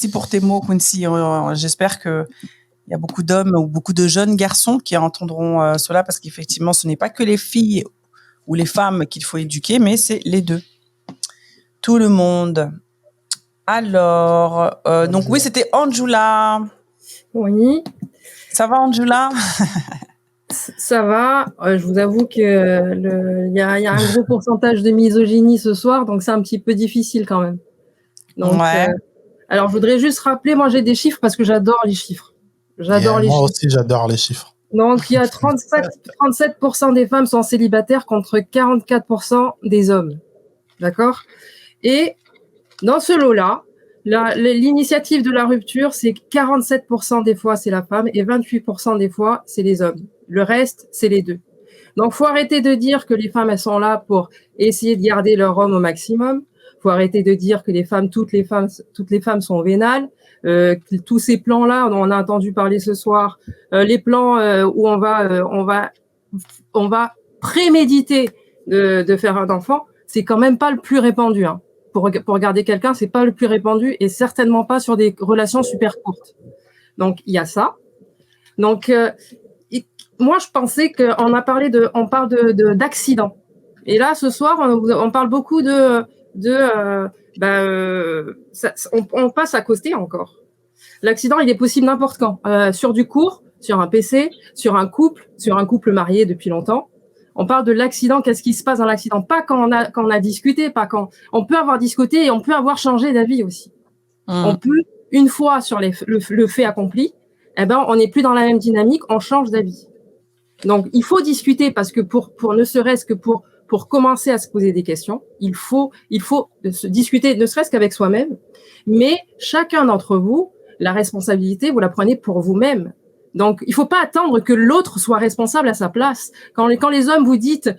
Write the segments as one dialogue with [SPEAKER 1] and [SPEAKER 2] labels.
[SPEAKER 1] Merci pour tes mots, Quincy. J'espère qu'il y a beaucoup d'hommes ou beaucoup de jeunes garçons qui entendront cela, parce qu'effectivement, ce n'est pas que les filles ou les femmes qu'il faut éduquer, mais c'est les deux. Tout le monde. Alors, donc oui, c'était Anjula.
[SPEAKER 2] Oui.
[SPEAKER 1] Ça va, Anjula?
[SPEAKER 2] Ça va. Je vous avoue que il y a un gros pourcentage de misogynie ce soir, donc c'est un petit peu difficile quand même. Donc,
[SPEAKER 1] ouais.
[SPEAKER 2] Alors, je voudrais juste rappeler, moi j'ai des chiffres parce que j'adore les chiffres. J'adore les
[SPEAKER 3] moi
[SPEAKER 2] chiffres.
[SPEAKER 3] aussi, j'adore les chiffres.
[SPEAKER 2] Donc, il y a 37% des femmes sont célibataires contre 44% des hommes. D'accord? Et dans ce lot-là, l'initiative de la rupture, c'est 47% des fois, c'est la femme et 28% des fois, c'est les hommes. Le reste, c'est les deux. Donc, faut arrêter de dire que les femmes, elles sont là pour essayer de garder leur homme au maximum. Faut arrêter de dire que toutes les femmes sont vénales. Tous ces plans-là, on a entendu parler ce soir, les plans où on va préméditer de faire un enfant, c'est quand même pas le plus répandu. Hein. Pour regarder quelqu'un, c'est pas le plus répandu et certainement pas sur des relations super courtes. Donc il y a ça. Donc moi je pensais qu'on parle d'accidents. Et là ce soir on parle beaucoup on passe à côté encore. L'accident il est possible n'importe quand, sur du court, sur un PC, sur un couple marié depuis longtemps. On parle de l'accident, qu'est-ce qui se passe dans l'accident, pas quand on a discuté, pas quand on peut avoir discuté et on peut avoir changé d'avis aussi. On peut, une fois sur le fait accompli, on n'est plus dans la même dynamique, on change d'avis. Donc il faut discuter parce que pour ne serait-ce que pour commencer à se poser des questions, il faut se discuter, ne serait-ce qu'avec soi-même, mais chacun d'entre vous, la responsabilité, vous la prenez pour vous-même. Donc, il faut pas attendre que l'autre soit responsable à sa place. Quand les hommes vous dites,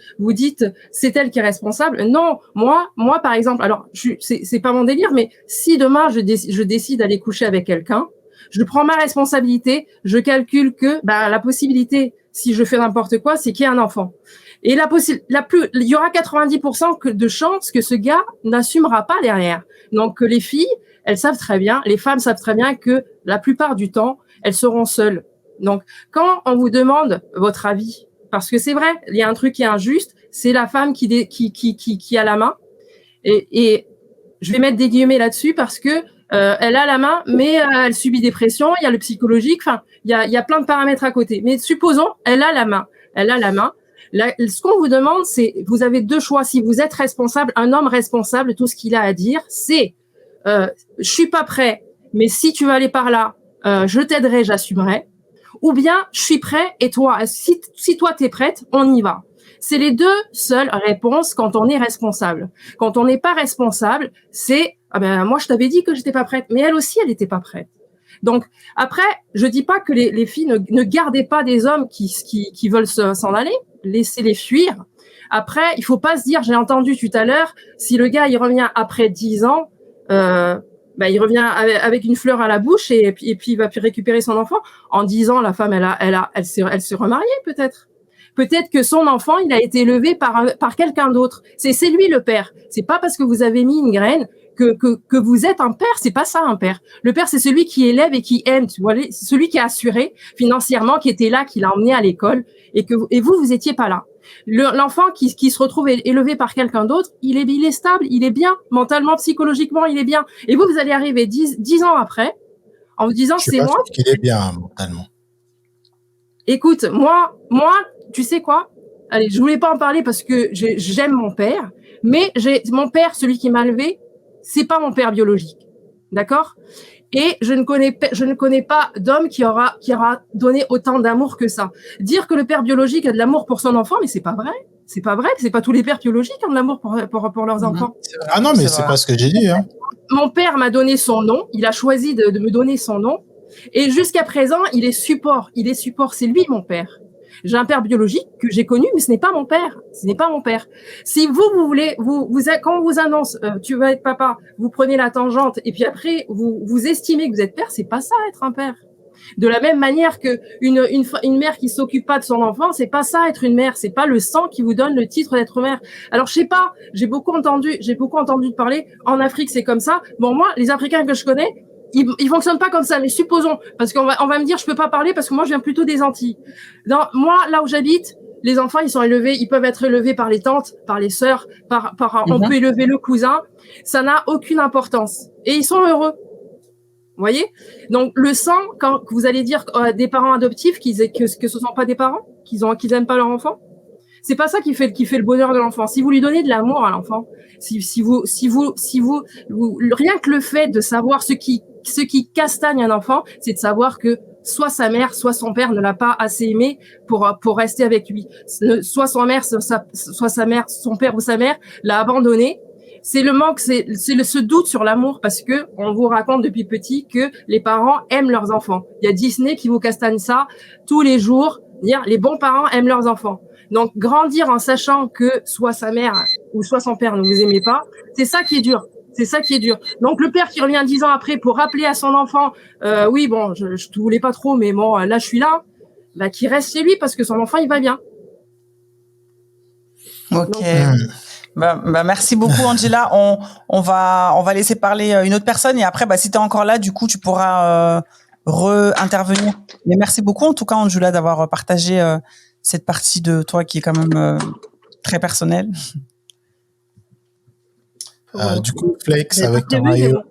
[SPEAKER 2] c'est elle qui est responsable. Non, moi, par exemple, alors, c'est pas mon délire, mais si demain je décide d'aller coucher avec quelqu'un, je prends ma responsabilité, je calcule que, la possibilité, si je fais n'importe quoi, c'est qu'il y ait un enfant. Et il y aura 90% de chances que ce gars n'assumera pas derrière. Donc, les filles, elles savent très bien, les femmes savent très bien que la plupart du temps, elles seront seules. Donc, quand on vous demande votre avis, parce que c'est vrai, il y a un truc qui est injuste, c'est la femme qui a la main. Et je vais mettre des guillemets là-dessus parce que elle a la main, mais elle subit des pressions, il y a le psychologique, enfin, il y a plein de paramètres à côté. Mais supposons, elle a la main. Ce qu'on vous demande, c'est, vous avez deux choix. Si vous êtes responsable, un homme responsable, tout ce qu'il a à dire, c'est je suis pas prêt, mais si tu veux aller par là, je t'aiderai, j'assumerai. Ou bien je suis prêt et toi, si toi t'es prête, on y va. C'est les deux seules réponses quand on est responsable. Quand on n'est pas responsable, c'est moi je t'avais dit que j'étais pas prête, mais elle aussi elle était pas prête. Donc après, je dis pas que les filles ne gardez pas des hommes qui veulent s'en aller, laissez-les fuir. Après, il faut pas se dire, j'ai entendu tout à l'heure, si le gars il revient après 10 ans, il revient avec une fleur à la bouche et puis il va récupérer son enfant. En 10 ans, la femme elle s'est remariée peut-être. Peut-être que son enfant il a été élevé par quelqu'un d'autre. C'est lui le père. C'est pas parce que vous avez mis une graine que vous êtes un père. C'est pas ça un père. Le père c'est celui qui élève et qui aime. Tu vois, c'est celui qui est assuré financièrement, qui était là, qui l'a emmené à l'école et vous étiez pas là. L'enfant qui se retrouve élevé par quelqu'un d'autre, il est stable, il est bien, mentalement, psychologiquement, il est bien. Et vous allez arriver 10 ans après, en vous disant, c'est moi.
[SPEAKER 3] Je suis pas sûr qu'il est bien, mentalement.
[SPEAKER 2] Écoute, moi, tu sais quoi? Allez, je voulais pas en parler parce que j'aime mon père, mais mon père, celui qui m'a élevé, c'est pas mon père biologique. D'accord? Et je ne connais pas d'homme qui aura donné autant d'amour que ça. Dire que le père biologique a de l'amour pour son enfant, mais c'est pas vrai. C'est pas vrai. C'est pas tous les pères biologiques qui ont de l'amour pour leurs enfants.
[SPEAKER 3] Ah non, mais c'est pas ce que j'ai dit, hein.
[SPEAKER 2] Mon père m'a donné son nom. Il a choisi de me donner son nom. Et jusqu'à présent, il est support. C'est lui, mon père. J'ai un père biologique que j'ai connu, mais ce n'est pas mon père. Ce n'est pas mon père. Si vous voulez, quand on vous annonce, tu vas être papa, vous prenez la tangente et puis après, vous estimez que vous êtes père, c'est pas ça être un père. De la même manière que une mère qui s'occupe pas de son enfant, c'est pas ça être une mère. C'est pas le sang qui vous donne le titre d'être mère. Alors je sais pas, j'ai beaucoup entendu parler. En Afrique, c'est comme ça. Bon, moi, les Africains que je connais, il fonctionne pas comme ça, mais supposons, parce qu'on va me dire, je peux pas parler parce que moi, je viens plutôt des Antilles. Moi, là où j'habite, les enfants, ils peuvent être élevés par les tantes, par les sœurs, on peut élever le cousin. Ça n'a aucune importance. Et ils sont heureux. Vous voyez? Donc, le sang, quand vous allez dire des parents adoptifs que ce sont pas des parents, qu'ils aiment pas leur enfant, c'est pas ça qui fait le bonheur de l'enfant. Si vous lui donnez de l'amour à l'enfant, si vous, rien que le fait de savoir ce qui castagne un enfant, c'est de savoir que soit sa mère, soit son père ne l'a pas assez aimé pour rester avec lui. Soit son mère, soit sa mère, son père ou sa mère l'a abandonné. C'est le manque, c'est ce doute sur l'amour, parce que on vous raconte depuis petit que les parents aiment leurs enfants. Il y a Disney qui vous castagne ça tous les jours. Dire les bons parents aiment leurs enfants. Donc grandir en sachant que soit sa mère ou soit son père ne vous aimait pas, c'est ça qui est dur. C'est ça qui est dur. Donc le père qui revient 10 ans après pour rappeler à son enfant, oui bon, je te voulais pas trop, mais bon là je suis là, bah qui reste chez lui parce que son enfant il va bien.
[SPEAKER 1] Ok. Donc, bah, merci beaucoup Angela. On va laisser parler une autre personne et après si tu es encore là, du coup tu pourras re-intervenir. Mais merci beaucoup en tout cas Angela d'avoir partagé cette partie de toi qui est quand même très personnelle.
[SPEAKER 3] Du coup, Flex, avec ton maillot.